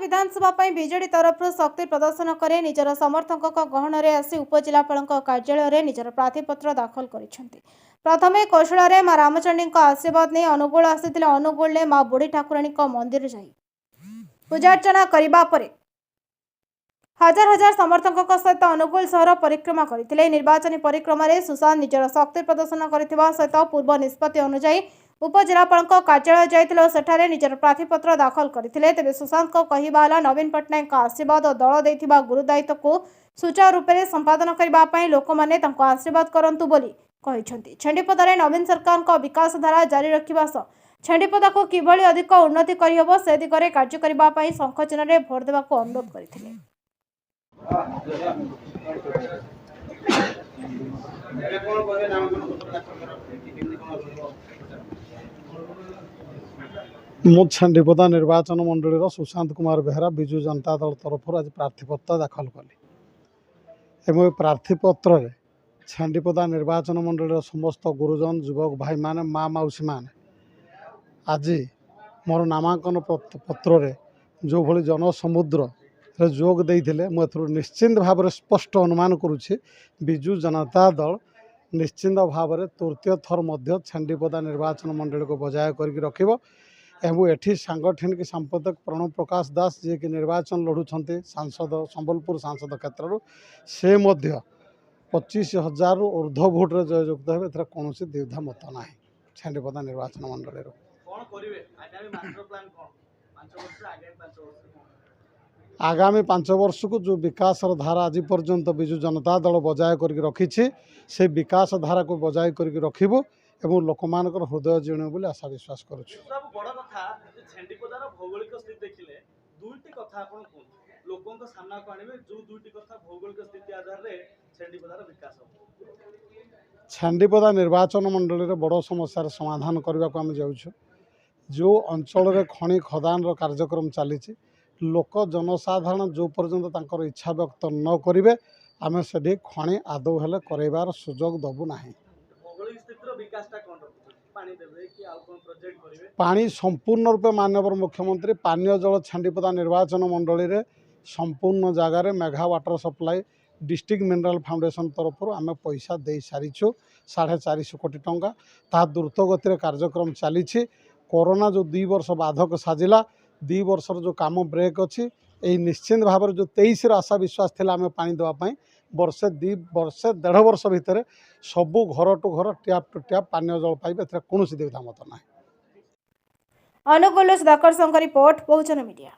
विधानसभा विजेडी तरफ शक्ति प्रदर्शन करे निजर समर्थकों गहन में आसी उपजिलापाल कार्यालय में निजर प्रार्थीपत्र दाखल करिसेंति। प्रथमे कौशल माँ रामचंडी आशीर्वाद नहीं अनुगुल आसी अनुगुल ने माँ बुढ़ी ठाकुराणी मंदिर जाई पूजार्चना करने पर हजार हजार समर्थकों सहित अनुगुल सहर परिक्रमा करते। निर्वाचन परिक्रमा में सुशांत निजर शक्ति प्रदर्शन करने सहित पूर्व निष्पत्ति अनुजाई उपजिलापाल कार्यालय जाइए सेठारे निजर प्रार्थीपत्र दाखल करते। तेज सुशांत कहला नवीन पट्टनायक आशीर्वाद और दल देथिबा गुरुदायित्व को सुचारू रूप से संपादन करने लोक मैंने आशीर्वाद करंतु बोली कहिसेंति। छेंडीपदारे नवीन सरकार विकास धारा जारी रखिबा सह छेंडीपदा को किभली अधिक उन्नति करहब से दिगरे कार्य करने शंख चिन्ह में भोट देवा अनुरोध करथिले। छेंडीपदा निर्वाचन मंडल सुशांत कुमार बेहरा विजु जनता दल तरफ आज प्रार्थीपत्र दाखल कले। प्रार्थीपत्र छेंडीपदा निर्वाचन मंडल समस्त गुरुजन युवक भाई माने माँ मौसी माने आज मोर नामांकन पत्र जो भली जनसमुद्र जोग देते मुझे निश्चिंत भाव में स्पष्ट अनुमान करुच्ची विजु जनता दल निश्चिंत भाव में तृतीय थर मध्य छेंडीपदा निर्वाचन मंडल को बजाय करके रखिब। एठी सांगठनिक संपादक प्रणव प्रकाश दास जी की निर्वाचन लड़ुंट सांसद संबलपुर सांसद क्षेत्र से 25,000 ऊर्ध्व भोट्रे जययुक्त हे कौन द्विधा मत ना छेंडीपदा निर्वाचन मंडल आगामी 5 वर्ष को जो विकास धारा आज पर्यंत विजु जनता दल बजाय करके रखी से विकास धारा को बजाय करके रखिबु एवं लोक मानकर हृदय जीण बोली आशा विश्वास करुछु। छेंडीपदा निर्वाचन मंडल रे बड़ समस्या समाधान करने को आम जाऊँ। जो अंचल रे खनि खदान कार्यक्रम चली लोक जनसाधारण जो पर्यंत तांकर इच्छा व्यक्त न करेंगे आम से खनि आदौ हेले करार सुजोग दबू ना। पानी संपूर्ण रूपे माननीय मुख्यमंत्री पानीय जल छेंडीपदा निर्वाचन मंडल रे संपूर्ण जगार Megha water supply district mineral foundation तरफ आम पैसा दे सारीचु 450 कोटी टंका ता द्रुत गति कार्यक्रम चली। कोरोना जो 2 वर्ष बाधक साजिला 2 वर्षर जो काम ब्रेक अच्छी यही निश्चिंत भाव में जो 23 आशा विश्वास थिला आम पानी देवाई वर्षे 1.5 वर्ष भितर सबू घर टू घर टैप टू टैप पानीय जल पाइबे कौन द्विधा मत ना। अनुगुल सुधाकर रिपोर्ट बहुजन मीडिया।